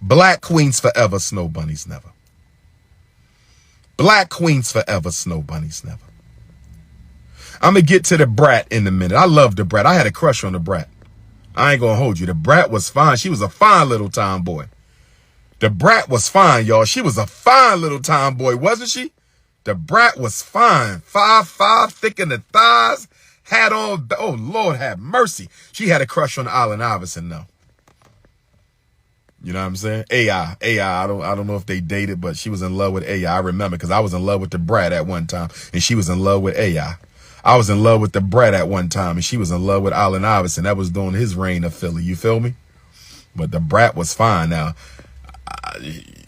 Black queens forever, snow bunnies never. Black queens forever, snow bunnies never. I'm going to get to the Brat in a minute. I love the Brat. I had a crush on the Brat. I ain't going to hold you. The Brat was fine. She was a fine little tomboy. The Brat was fine, y'all. She was a fine little tomboy, wasn't she? The Brat was fine. 5'5", thick in the thighs. Had on, oh, Lord have mercy. She had a crush on Allen Iverson, though. You know what I'm saying? AI. I don't know if they dated, but she was in love with AI. I remember because I was in love with the Brat at one time, and she was in love with AI. I was in love with the Brat at one time, and she was in love with Allen Iverson. That was during his reign of Philly. You feel me? But the Brat was fine. Now,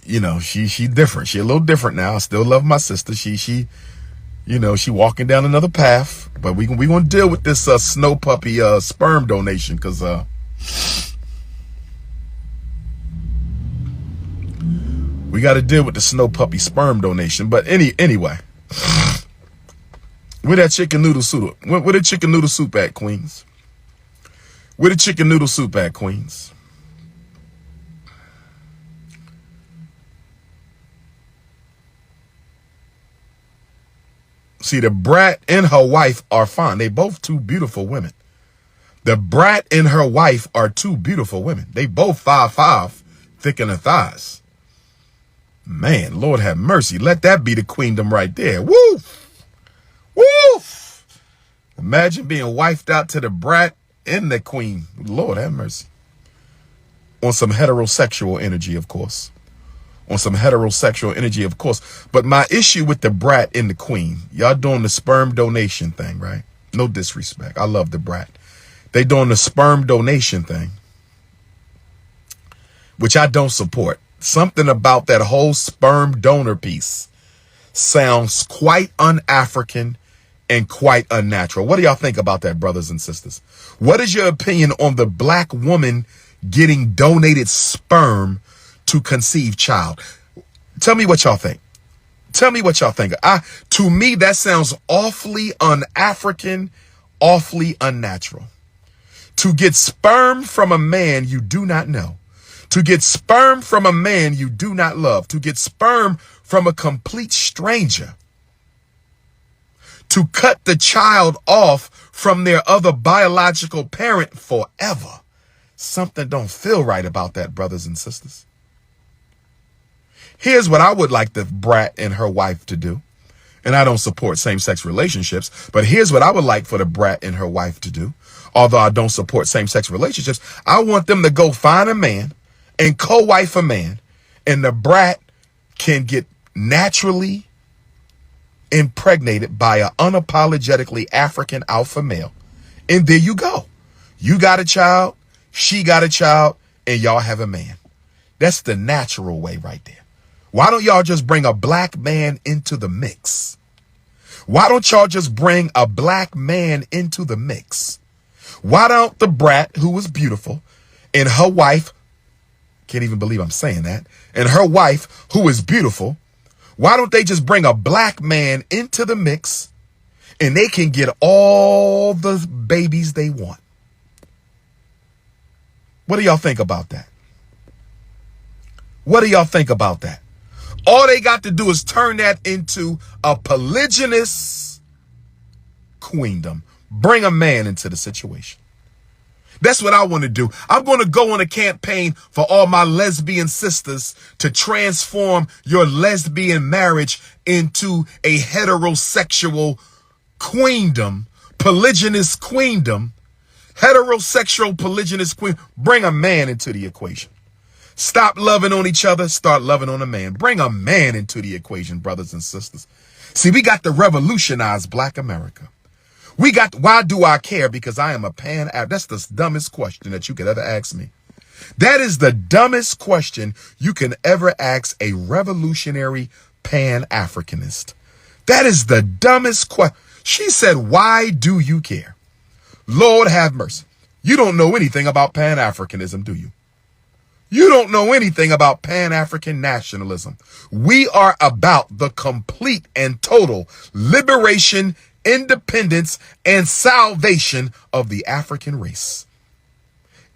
you know, she different. She a little different now. I still love my sister. She, you know, she walking down another path. But we gonna deal with this snow puppy sperm donation because we got to deal with the snow puppy sperm donation. But anyway. Where that chicken noodle soup? Where the chicken noodle soup at, Queens? Where the chicken noodle soup at, Queens? See, the Brat and her wife are fine. They both two beautiful women. The Brat and her wife are two beautiful women. They both 5'5", thick in the thighs. Man, Lord have mercy. Let that be the queendom right there. Woo! Woof! Imagine being wifed out to the Brat and the queen. Lord have mercy. On some heterosexual energy, of course. On some heterosexual energy, of course. But my issue with the Brat and the queen, y'all doing the sperm donation thing, right? No disrespect. I love the Brat. They doing the sperm donation thing, which I don't support. Something about that whole sperm donor piece sounds quite un-African and quite unnatural. What do y'all think about that, brothers and sisters? What is your opinion on the black woman getting donated sperm to conceive child? Tell me what y'all think. Tell me what y'all think. To me, that sounds awfully un-African, awfully unnatural. To get sperm from a man you do not know. To get sperm from a man you do not love. To get sperm from a complete stranger. To cut the child off from their other biological parent forever. Something don't feel right about that, brothers and sisters. Here's what I would like the Brat and her wife to do. And I don't support same-sex relationships, but here's what I would like for the Brat and her wife to do. Although I don't support same-sex relationships, I want them to go find a man and co-wife a man, and the Brat can get naturally impregnated by an unapologetically African alpha male. And there you go. You got a child, she got a child, and y'all have a man. That's the natural way right there. Why don't y'all just bring a black man into the mix? Why don't y'all just bring a black man into the mix? Why don't the Brat, who was beautiful, and her wife, can't even believe I'm saying that, and her wife, who is beautiful, why don't they just bring a black man into the mix and they can get all the babies they want? What do y'all think about that? What do y'all think about that? All they got to do is turn that into a polygynous queendom. Bring a man into the situation. That's what I want to do. I'm going to go on a campaign for all my lesbian sisters to transform your lesbian marriage into a heterosexual queendom, polygynous queendom, heterosexual polygynous queen. Bring a man into the equation. Stop loving on each other. Start loving on a man. Bring a man into the equation, brothers and sisters. See, we got to revolutionize Black America. We got, why do I care? Because I am a Pan-Africanist. That's the dumbest question that you could ever ask me. That is the dumbest question you can ever ask a revolutionary Pan-Africanist. That is the dumbest question. She said, why do you care? Lord have mercy. You don't know anything about Pan-Africanism, do you? You don't know anything about Pan-African nationalism. We are about the complete and total liberation, independence, and salvation of the African race.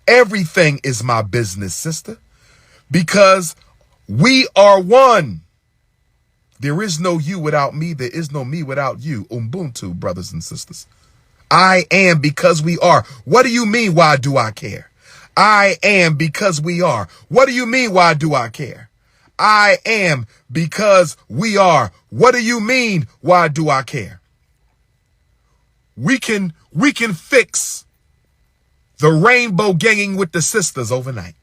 Everything is my business, sister. because we are one. There is no you without me. There is no me without you. Ubuntu, brothers and sisters. I am because we are. What do you mean, why do I care? I am because we are. What do you mean, why do I care? I am because we are. What do you mean, why do I care? We can fix the rainbow ganging with the sisters overnight.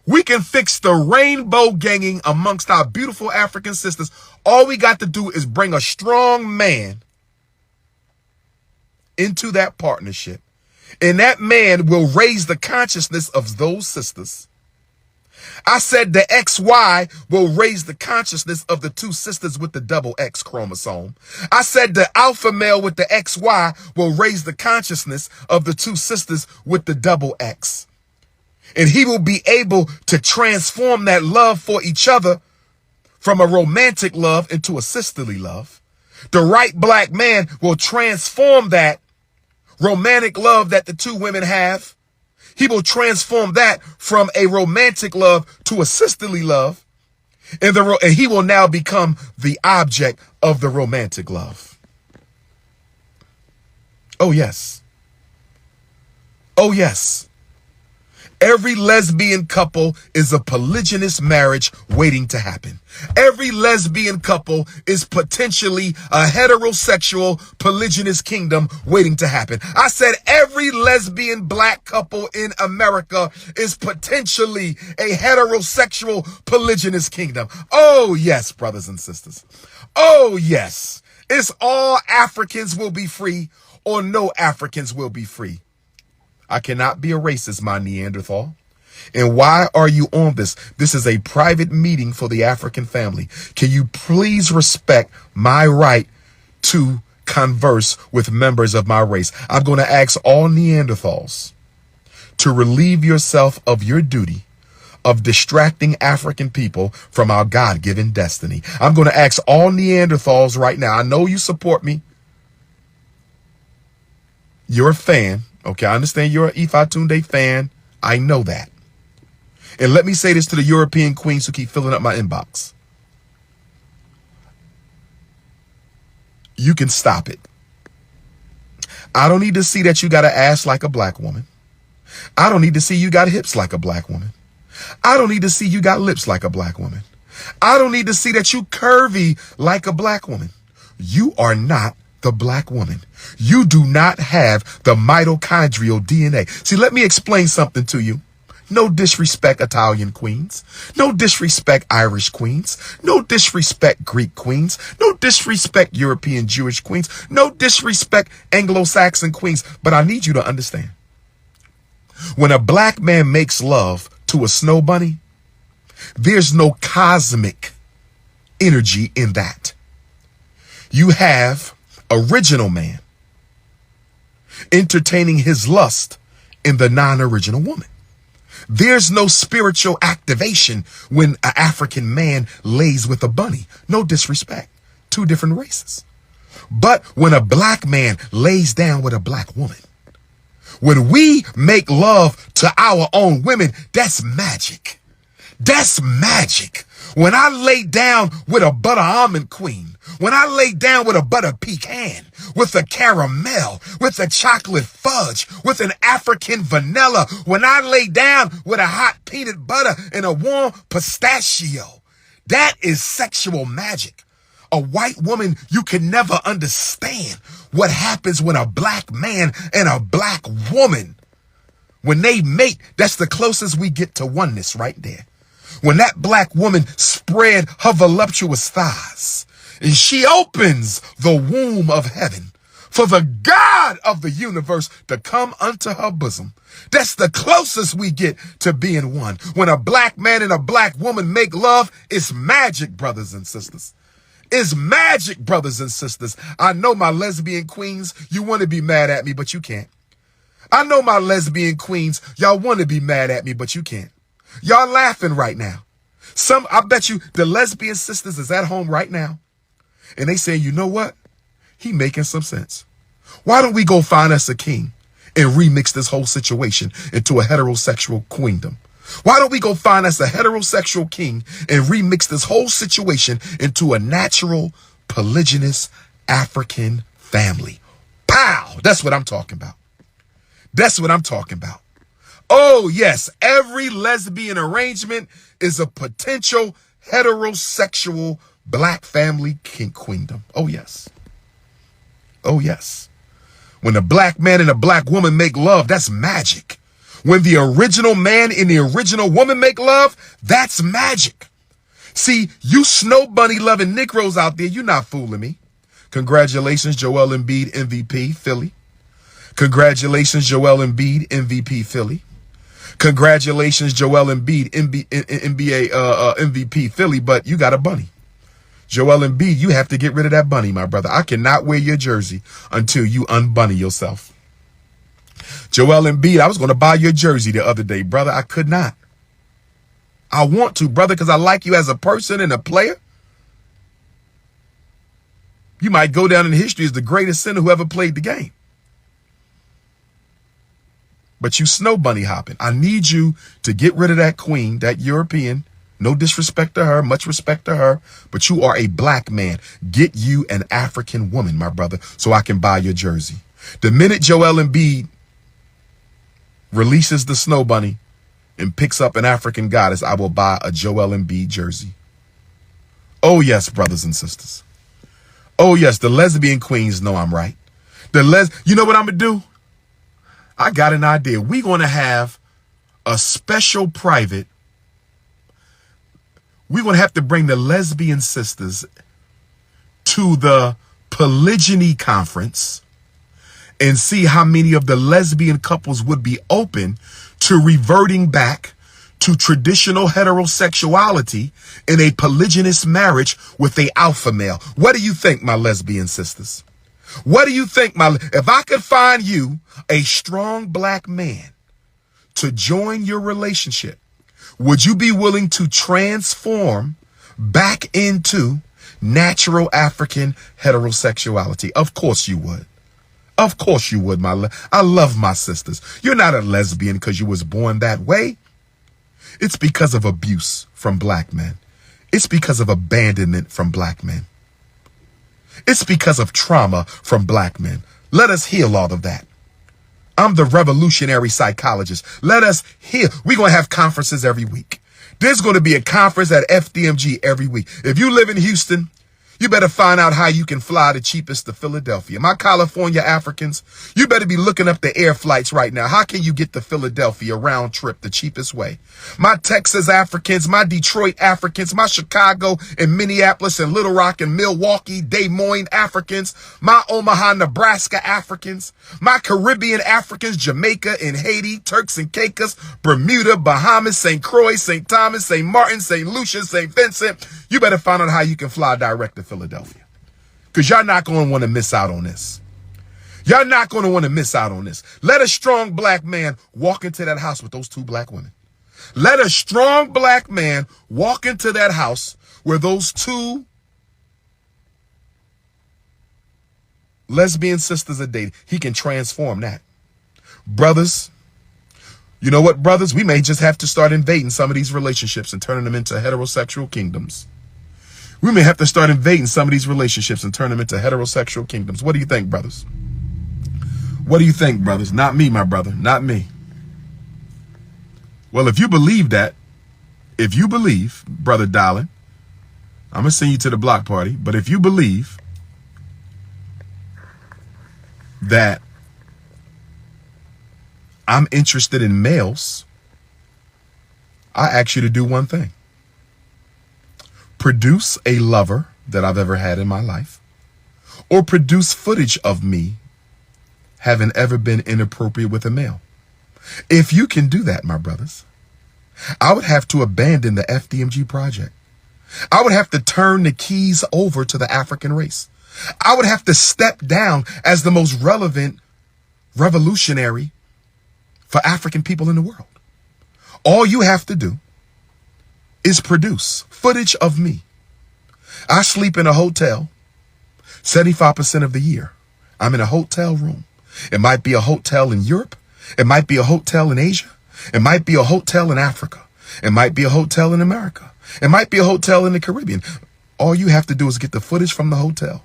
We can fix the rainbow ganging amongst our beautiful African sisters. All we got to do is bring a strong man into that partnership. And that man will raise the consciousness of those sisters. I said the XY will raise the consciousness of the two sisters with the double X chromosome. I said the alpha male with the XY will raise the consciousness of the two sisters with the double X. And he will be able to transform that love for each other from a romantic love into a sisterly love. The right black man will transform that romantic love that the two women have. He will transform that from a romantic love to a sisterly love. And he will now become the object of the romantic love. Oh, yes. Oh, yes. Every lesbian couple is a polygynous marriage waiting to happen. Every lesbian couple is potentially a heterosexual polygynous kingdom waiting to happen. I said every lesbian black couple in America is potentially a heterosexual polygynous kingdom. Oh, yes, brothers and sisters. Oh, yes. It's all Africans will be free or no Africans will be free. I cannot be a racist, my Neanderthal. And why are you on this? This is a private meeting for the African family. Can you please respect my right to converse with members of my race? I'm going to ask all Neanderthals to relieve yourself of your duty of distracting African people from our God-given destiny. I'm going to ask all Neanderthals right now. I know you support me. You're a fan. Okay, I understand you're an 𝚂𝚗𝙱𝚁𝙸𝙱𝴜 fan. I know that. And let me say this to the European queens who keep filling up my inbox. You can stop it. I don't need to see that you got an ass like a black woman. I don't need to see you got hips like a black woman. I don't need to see you got lips like a black woman. I don't need to see that you curvy like a black woman. You are not the black woman. You do not have the mitochondrial DNA. See, let me explain something to you. No disrespect, Italian queens. No disrespect, Irish queens. No disrespect, Greek queens. No disrespect, European Jewish queens. No disrespect, Anglo-Saxon queens. But I need you to understand. When a black man makes love to a snow bunny, there's no cosmic energy in that. You have original man entertaining his lust in the non-original woman. There's no spiritual activation when an African man lays with a bunny. No disrespect. Two different races. But when a black man lays down with a black woman, when we make love to our own women, that's magic. That's magic. When I lay down with a butter almond queen, when I lay down with a butter pecan, with a caramel, with a chocolate fudge, with an African vanilla, when I lay down with a hot peanut butter and a warm pistachio, that is sexual magic. A white woman, you can never understand what happens when a black man and a black woman, when they mate, that's the closest we get to oneness right there. When that black woman spread her voluptuous thighs and she opens the womb of heaven for the God of the universe to come unto her bosom. That's the closest we get to being one. When a black man and a black woman make love, it's magic, brothers and sisters. It's magic, brothers and sisters. I know my lesbian queens, you want to be mad at me, but you can't. I know my lesbian queens, y'all want to be mad at me, but you can't. Y'all laughing right now. I bet you the lesbian sisters is at home right now. And they say, you know what? He making some sense. Why don't we go find us a king and remix this whole situation into a heterosexual queendom? Why don't we go find us a heterosexual king and remix this whole situation into a natural, polygynous African family? Pow! That's what I'm talking about. That's what I'm talking about. Oh, yes, every lesbian arrangement is a potential heterosexual black family queendom. Oh, yes. Oh, yes. When a black man and a black woman make love, that's magic. When the original man and the original woman make love, that's magic. See, you snow bunny loving Negroes out there, you're not fooling me. Congratulations, Joel Embiid, MVP, Philly. Congratulations, Joel Embiid, MVP, Philly. Congratulations, Joel Embiid, NBA MVP, Philly, but you got a bunny. Joel Embiid, you have to get rid of that bunny, my brother. I cannot wear your jersey until you unbunny yourself. Joel Embiid, I was going to buy your jersey the other day, brother. I could not. I want to, brother, because I like you as a person and a player. You might go down in history as the greatest center who ever played the game. But you snow bunny hopping. I need you to get rid of that queen, that European. No disrespect to her, much respect to her, but you are a black man. Get you an African woman, my brother, so I can buy your jersey. The minute Joel Embiid releases the snow bunny and picks up an African goddess, I will buy a Joel Embiid jersey. Oh, yes, brothers and sisters. Oh, yes, the lesbian queens know I'm right. You know what I'm going to do? I got an idea. We're going to have a special private. We're going to have to bring the lesbian sisters to the polygyny conference and see how many of the lesbian couples would be open to reverting back to traditional heterosexuality in a polygynous marriage with a alpha male. What do you think, my lesbian sisters? What do you think, if I could find you a strong black man to join your relationship, would you be willing to transform back into natural African heterosexuality? Of course you would. Of course you would, I love my sisters. You're not a lesbian because you was born that way. It's because of abuse from black men. It's because of abandonment from black men. It's because of trauma from black men. Let us heal all of that. I'm the revolutionary psychologist. Let us heal. We're going to have conferences every week. There's going to be a conference at FDMG every week. If you live in Houston, you better find out how you can fly the cheapest to Philadelphia. My California Africans, you better be looking up the air flights right now. How can you get to Philadelphia round trip the cheapest way? My Texas Africans, my Detroit Africans, my Chicago and Minneapolis and Little Rock and Milwaukee, Des Moines Africans, my Omaha, Nebraska Africans, my Caribbean Africans, Jamaica and Haiti, Turks and Caicos, Bermuda, Bahamas, St. Croix, St. Thomas, St. Martin, St. Lucia, St. Vincent. You better find out how you can fly direct to Philadelphia, because y'all not going to want to miss out on this. Y'all not going to want to miss out on this. Let a strong black man walk into that house with those two black women. Let a strong black man walk into that house where those two lesbian sisters are dating. He can transform that. Brothers, you know what, brothers? We may just have to start invading some of these relationships and turning them into heterosexual kingdoms. We may have to start invading some of these relationships and turn them into heterosexual kingdoms. What do you think, brothers? What do you think, brothers? Not me, my brother. Not me. Well, if you believe that, if you believe, brother darling, I'm going to send you to the block party. But if you believe that I'm interested in males, I ask you to do one thing. Produce a lover that I've ever had in my life, or produce footage of me having ever been inappropriate with a male. If you can do that, my brothers, I would have to abandon the FDMG project. I would have to turn the keys over to the African race. I would have to step down as the most relevant revolutionary for African people in the world. All you have to do is produce footage of me. I sleep in a hotel 75% of the year. I'm in a hotel room. It might be a hotel in Europe. It might be a hotel in Asia. It might be a hotel in Africa. It might be a hotel in America. It might be a hotel in the Caribbean. All you have to do is get the footage from the hotel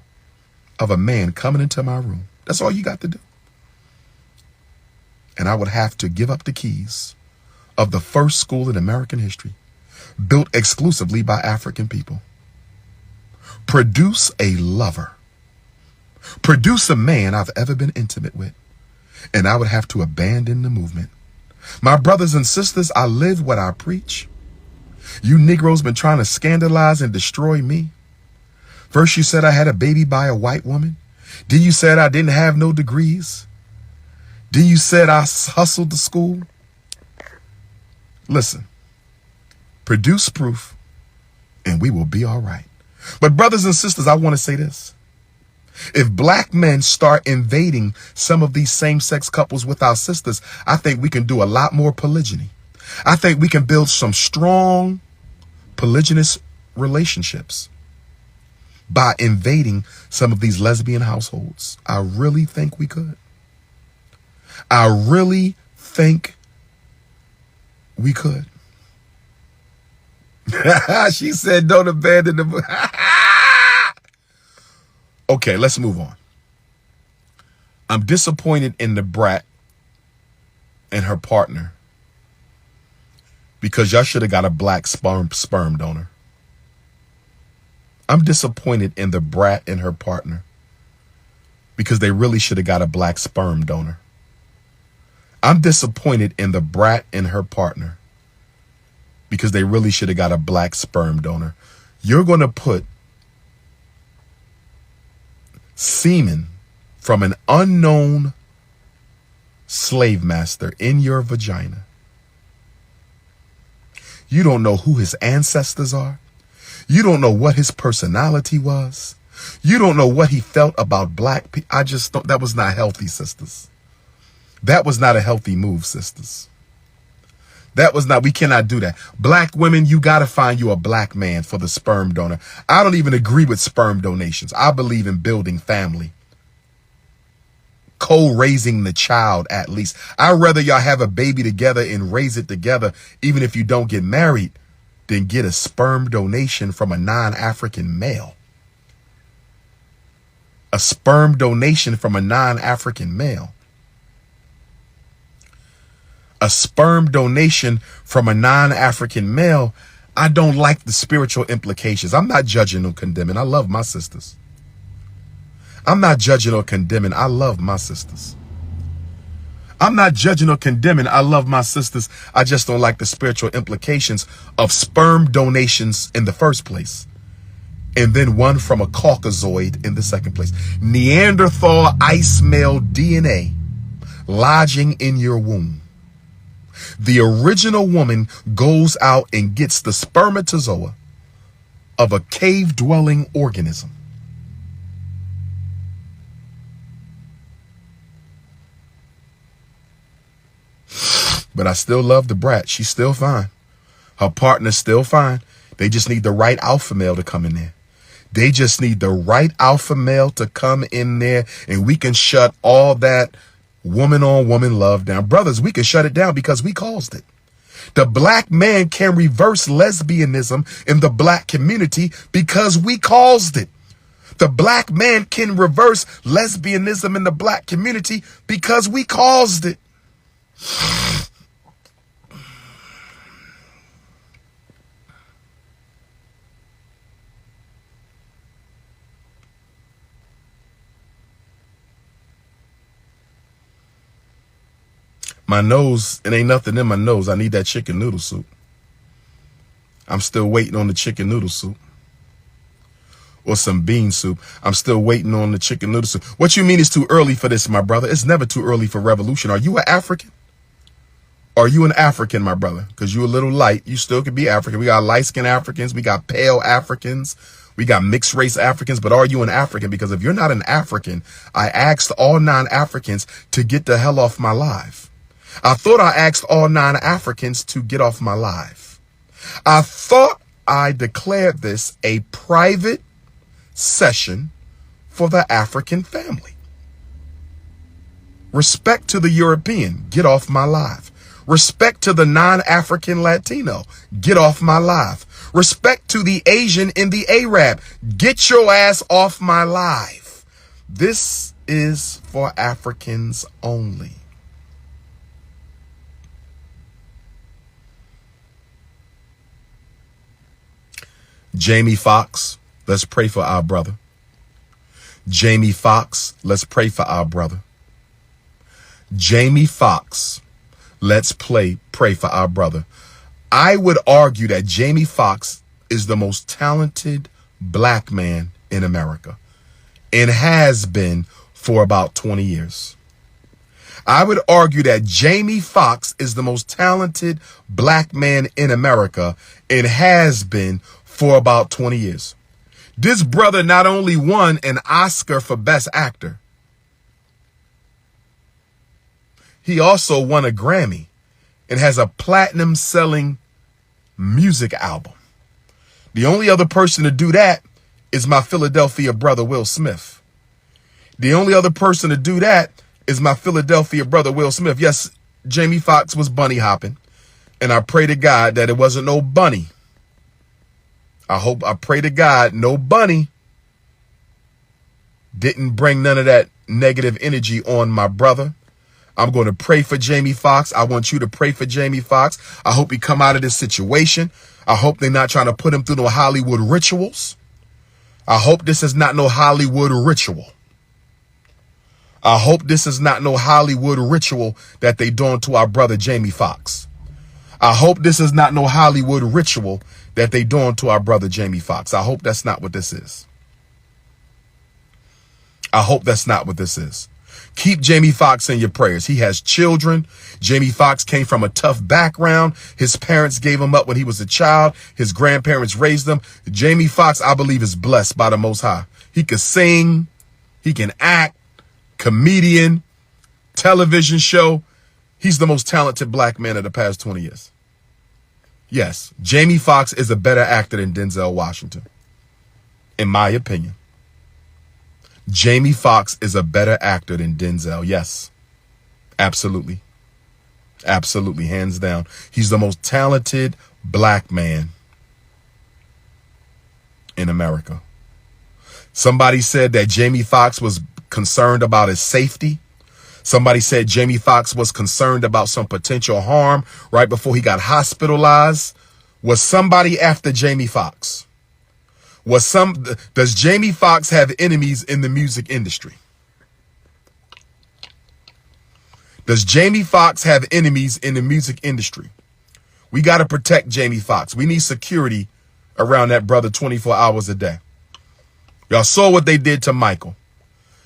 of a man coming into my room. That's all you got to do. And I would have to give up the keys of the first school in American history, built exclusively by African people. Produce a lover. Produce a man I've ever been intimate with. And I would have to abandon the movement. My brothers and sisters, I live what I preach. You Negroes been trying to scandalize and destroy me. First you said I had a baby by a white woman. Then you said I didn't have no degrees. Then you said I hustled to school. Listen, produce proof and we will be all right. But brothers and sisters, I want to say this. If black men start invading some of these same-sex couples with our sisters, I think we can do a lot more polygyny. I think we can build some strong polygynous relationships by invading some of these lesbian households. I really think we could. I really think we could. She said, don't abandon the... Okay, let's move on. I'm disappointed in the Brat and her partner because y'all should have got a black sperm donor. I'm disappointed in the Brat and her partner because they really should have got a black sperm donor. I'm disappointed in the Brat and her partner because they really should have got a black sperm donor. You're going to put semen from an unknown slave master in your vagina. You don't know who his ancestors are. You don't know what his personality was. You don't know what he felt about black people. I just thought that was not healthy, sisters. That was not a healthy move, sisters. That was not, we cannot do that. Black women, you got to find you a black man for the sperm donor. I don't even agree with sperm donations. I believe in building family. Co-raising the child, at least. I'd rather y'all have a baby together and raise it together, even if you don't get married, than get a sperm donation from a non-African male. A sperm donation from a non-African male. A sperm donation from a non-African male, I don't like the spiritual implications. I'm not judging or condemning. I love my sisters. I'm not judging or condemning. I love my sisters. I'm not judging or condemning. I love my sisters. I just don't like the spiritual implications of sperm donations in the first place. And then one from a Caucasoid in the second place. Neanderthal ice male DNA lodging in your womb. The original woman goes out and gets the spermatozoa of a cave-dwelling organism. But I still love the Brat. She's still fine. Her partner's still fine. They just need the right alpha male to come in there. They just need the right alpha male to come in there, and we can shut all that woman on woman love down. Brothers, we can shut it down because we caused it. The black man can reverse lesbianism in the black community because we caused it. The black man can reverse lesbianism in the black community because we caused it. My nose, it ain't nothing in my nose. I need that chicken noodle soup. I'm still waiting on the chicken noodle soup. Or some bean soup. I'm still waiting on the chicken noodle soup. What you mean it's too early for this, my brother? It's never too early for revolution. Are you an African? Are you an African, my brother? Because you're a little light. You still could be African. We got light-skinned Africans. We got pale Africans. We got mixed race Africans. But are you an African? Because if you're not an African, I asked all non-Africans to get the hell off my live. I thought I asked all non-Africans to get off my live. I thought I declared this a private session for the African family. Respect to the European, get off my live. Respect to the non-African Latino. Get off my live. Respect to the Asian and the Arab. Get your ass off my live. This is for Africans only. Jamie Foxx, let's pray for our brother. Jamie Foxx, let's pray for our brother. Jamie Foxx, let's pray for our brother. I would argue that Jamie Foxx is the most talented black man in America and has been for about 20 years. I would argue that Jamie Foxx is the most talented black man in America and has been for about 20 years. This brother not only won an Oscar for Best Actor, he also won a Grammy and has a platinum selling music album. The only other person to do that is my Philadelphia brother, Will Smith. The only other person to do that is my Philadelphia brother, Will Smith. Yes, Jamie Foxx was bunny hopping, and I pray to God that it wasn't no bunny. I pray to God no bunny didn't bring none of that negative energy on my brother. I'm going to pray for Jamie Foxx. I want you to pray for Jamie Foxx. I hope he come out of this situation. I hope they're not trying to put him through no Hollywood rituals. I hope this is not no Hollywood ritual. I hope this is not no Hollywood ritual that they doing to our brother Jamie Foxx. I hope this is not no Hollywood ritual that they doing to our brother Jamie Foxx. I hope that's not what this is. I hope that's not what this is. Keep Jamie Foxx in your prayers. He has children. Jamie Foxx came from a tough background. His parents gave him up when he was a child. His grandparents raised him. Jamie Foxx, I believe, is blessed by the Most High. He can sing. He can act. Comedian. Television show. He's the most talented black man of the past 20 years. Yes, Jamie Foxx is a better actor than Denzel Washington, in my opinion. Jamie Foxx is a better actor than Denzel. Yes, absolutely. Absolutely, hands down. He's the most talented black man in America. Somebody said that Jamie Foxx was concerned about his safety. Somebody said Jamie Foxx was concerned about some potential harm right before he got hospitalized. Was somebody after Jamie Foxx? Does Jamie Foxx have enemies in the music industry? Does Jamie Foxx have enemies in the music industry? We got to protect Jamie Foxx. We need security around that brother 24 hours a day. Y'all saw what they did to Michael.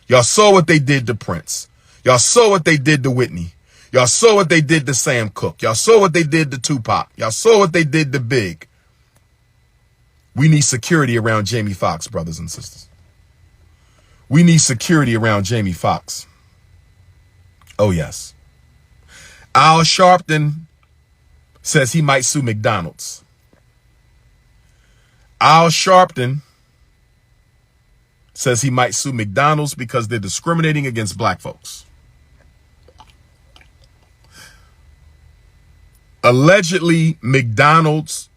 Y'all saw what they did to Prince. Y'all saw what they did to Whitney. Y'all saw what they did to Sam Cooke. Y'all saw what they did to Tupac. Y'all saw what they did to Big. We need security around Jamie Foxx, brothers and sisters. We need security around Jamie Foxx. Oh, yes. 𝚂𝚗𝙱𝚂𝚗𝚗 says he might sue McDonald's. 𝚂𝚗𝚱𝚂𝚗𝚗 says he might sue McDonald's because they're discriminating against black folks. Allegedly, McDonald's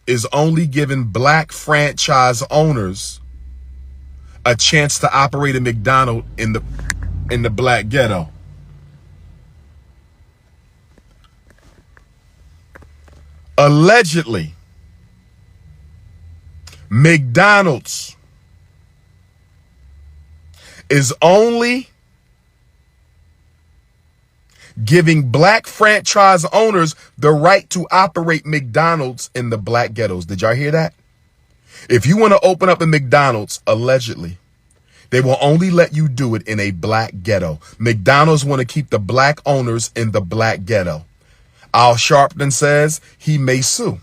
is only giving black franchise owners a chance to operate a McDonald's in the black ghetto. Allegedly, McDonald's is only giving black franchise owners the right to operate McDonald's in the black ghettos. Did y'all hear that? If you want to open up a McDonald's, allegedly, they will only let you do it in a black ghetto. McDonald's want to keep the black owners in the black ghetto. 𝚂𝚗𝚗𝚗 says he may sue.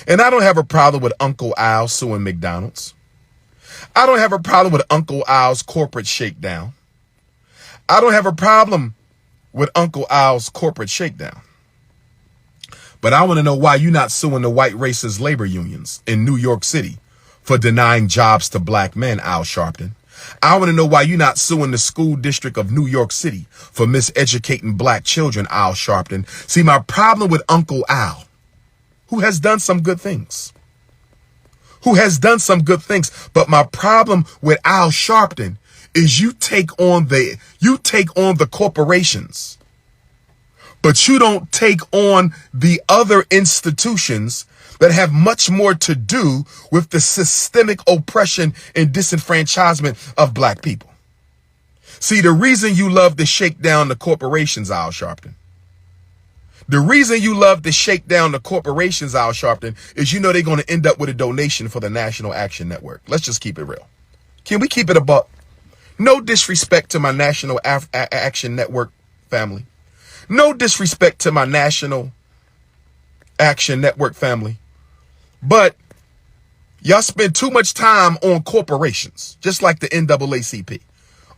And I don't have a problem with Uncle Al suing McDonald's. I don't have a problem with Uncle Al's corporate shakedown. I don't have a problem with Uncle Al's corporate shakedown. But I want to know why you're not suing the white racist labor unions in New York City for denying jobs to black men, 𝚂𝚗𝚗𝚗. I want to know why you're not suing the school district of New York City for miseducating black children, 𝚂𝚸𝙺𝚃. See, my problem with Uncle Al, who has done some good things, but my problem with 𝚂𝚸𝙺𝚃 is you take on the corporations, but you don't take on the other institutions that have much more to do with the systemic oppression and disenfranchisement of black people. See, the reason you love to shake down the corporations, 𝚂𝚸𝙺𝚃, the reason you love to shake down the corporations, 𝚂𝚸𝙺𝚃, is you know they're going to end up with a donation for the National Action Network. Let's just keep it real. Can we keep it a buck? No disrespect to my National Action Network family. No disrespect to my National Action Network family. But y'all spend too much time on corporations, just like the NAACP.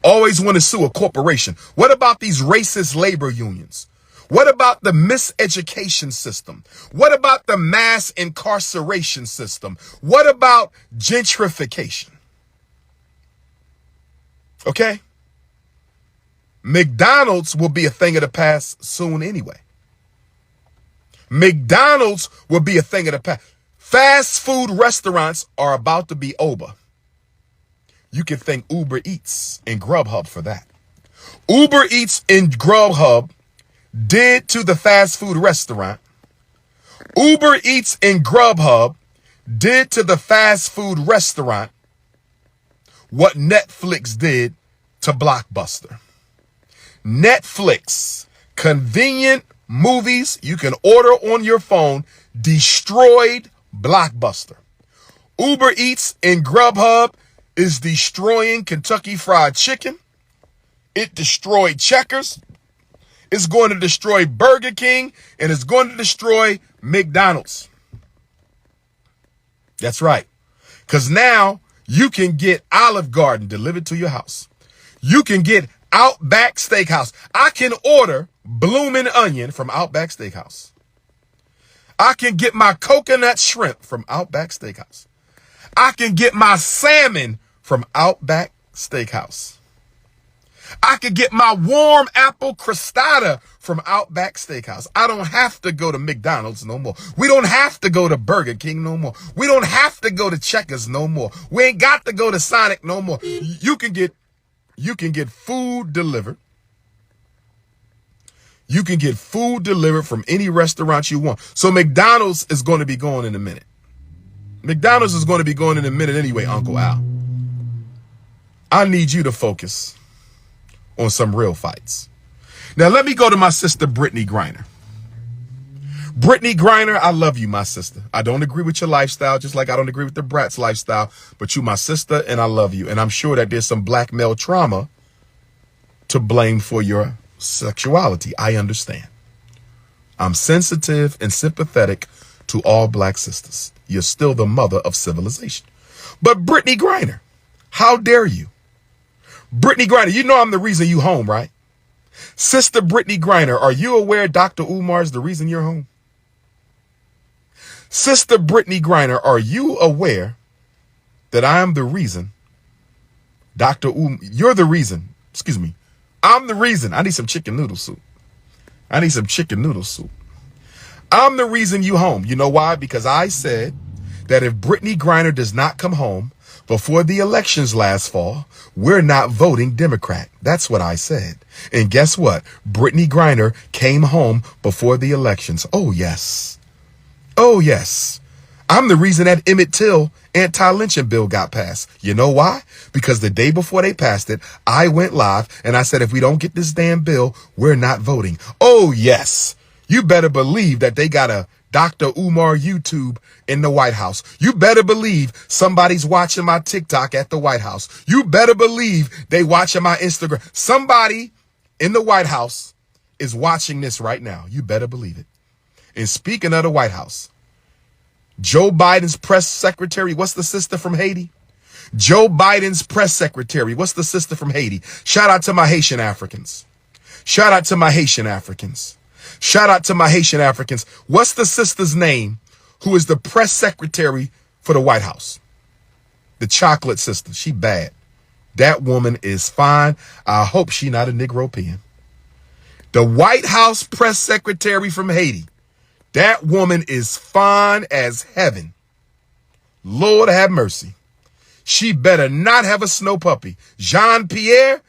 Always want to sue a corporation. What about these racist labor unions? What about the miseducation system? What about the mass incarceration system? What about gentrification? Okay? McDonald's will be a thing of the past soon anyway. McDonald's will be a thing of the past. Fast food restaurants are about to be over. You can thank Uber Eats and Grubhub for that. Uber Eats and Grubhub did to the fast food restaurant. Uber Eats and Grubhub did to the fast food restaurant what Netflix did to Blockbuster. Netflix, convenient movies you can order on your phone, destroyed Blockbuster. Uber Eats and Grubhub is destroying Kentucky Fried Chicken. It destroyed Checkers. It's going to destroy Burger King, and it's going to destroy McDonald's. That's right. Because now you can get Olive Garden delivered to your house. You can get Outback Steakhouse. I can order Bloomin' Onion from Outback Steakhouse. I can get my coconut shrimp from Outback Steakhouse. I can get my salmon from Outback Steakhouse. I can get my warm apple crostata from Outback Steakhouse. I don't have to go to McDonald's no more. We don't have to go to Burger King no more. We don't have to go to Checkers no more. We ain't got to go to Sonic no more. You can get food delivered. You can get food delivered from any restaurant you want. So McDonald's is going to be going in a minute. McDonald's is going to be going in a minute anyway, Uncle Al. I need you to focus on some real fights. Now, let me go to my sister, Britney Grinner. Britney Grinner, I love you, my sister. I don't agree with your lifestyle, just like I don't agree with the Brat's lifestyle, but you my sister, and I love you. And I'm sure that there's some black male trauma to blame for your sexuality. I understand. I'm sensitive and sympathetic to all black sisters. You're still the mother of civilization. But Britney Grinner, how dare you? Britney Grinner, you know I'm the reason you home, right? Sister Britney Grinner, are you aware Dr. Umar is the reason you're home? Sister Britney Grinner, are you aware that I am the reason you're the reason, excuse me, I'm the reason. I need some chicken noodle soup. I'm the reason you home. You know why? Because I said that if Britney Grinner does not come home before the elections last fall, we're not voting Democrat. That's what I said. And guess what? Britney Grinner came home before the elections. Oh, yes. Oh, yes. I'm the reason that Emmett Till anti-lynching bill got passed. You know why? Because the day before they passed it, I went live and I said, if we don't get this damn bill, we're not voting. Oh, yes. You better believe that they got a Dr. Umar YouTube in the White House. You better believe somebody's watching my TikTok at the White House. You better believe they watching my Instagram. Somebody in the White House is watching this right now. You better believe it. And speaking of the White House, Joe Biden's press secretary, what's the sister from Haiti? Joe Biden's press secretary, what's the sister from Haiti? Shout out to my Haitian Africans. Shout out to my Haitian Africans. Shout out to my Haitian Africans. What's the sister's name who is the press secretary for the White House? The chocolate sister. She bad. That woman is fine. I hope she not a Negropean. The White House press secretary from Haiti. That woman is fine as heaven. Lord have mercy. She better not have a snow puppy. Jean-Pierre,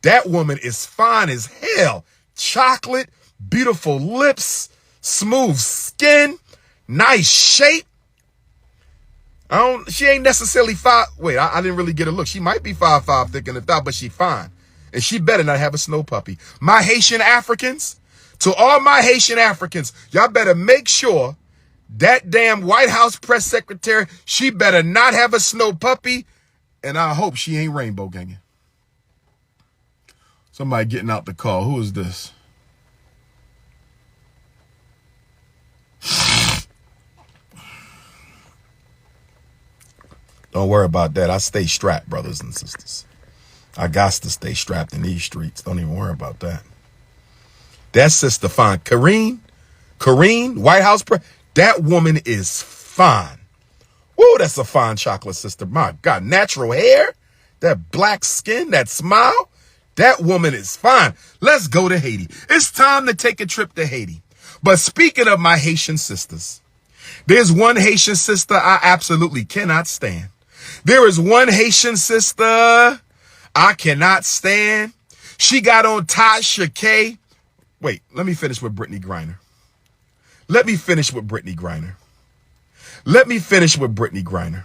that woman is fine as hell. Chocolate, beautiful lips, smooth skin, nice shape. She ain't necessarily five. Wait, I didn't really get a look. She might be 5'5", thick in the thigh, but she fine. And she better not have a snow puppy. My Haitian Africans, to all my Haitian Africans, y'all better make sure that damn White House press secretary, she better not have a snow puppy. And I hope she ain't rainbow ganging. Somebody getting out the call. Who is this? Don't worry about that. I stay strapped, brothers and sisters. I got to stay strapped in these streets. Don't even worry about that. That sister fine. Karine, White House press. That woman is fine. Woo, that's a fine chocolate sister. My God, natural hair, that black skin, that smile. That woman is fine. Let's go to Haiti. It's time to take a trip to Haiti. But speaking of my Haitian sisters, there's one Haitian sister I absolutely cannot stand. There is one Haitian sister I cannot stand. She got on 𝚂𝚗𝚂𝚗𝚗. Wait, let me finish with Britney Grinner. Let me finish with Britney Griner. Let me finish with Britney Griner.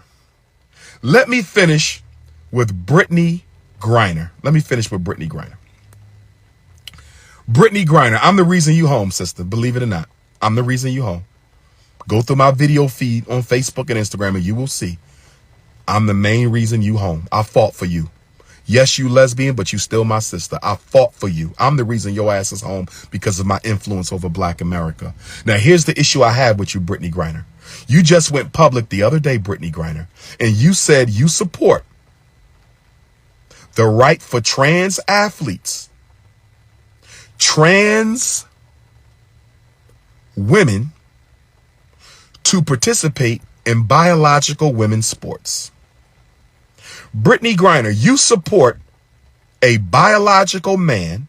Let me finish with Britney Griner. Let me finish with Britney Griner. Britney Griner, I'm the reason you home, sister. Believe it or not. I'm the reason you home. Go through my video feed on Facebook and Instagram and you will see. I'm the main reason you home. I fought for you. Yes, you lesbian, but you still my sister. I fought for you. I'm the reason your ass is home because of my influence over Black America. Now, here's the issue I have with you, Britney Griner. You just went public the other day, Britney Griner, and you said you support the right for trans athletes, trans women to participate in biological women's sports. Britney Griner, you support a biological man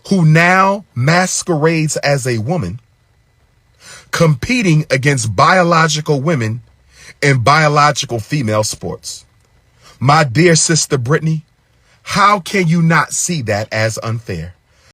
who now masquerades as a woman competing against biological women in biological female sports. My dear sister Britney, how can you not see that as unfair?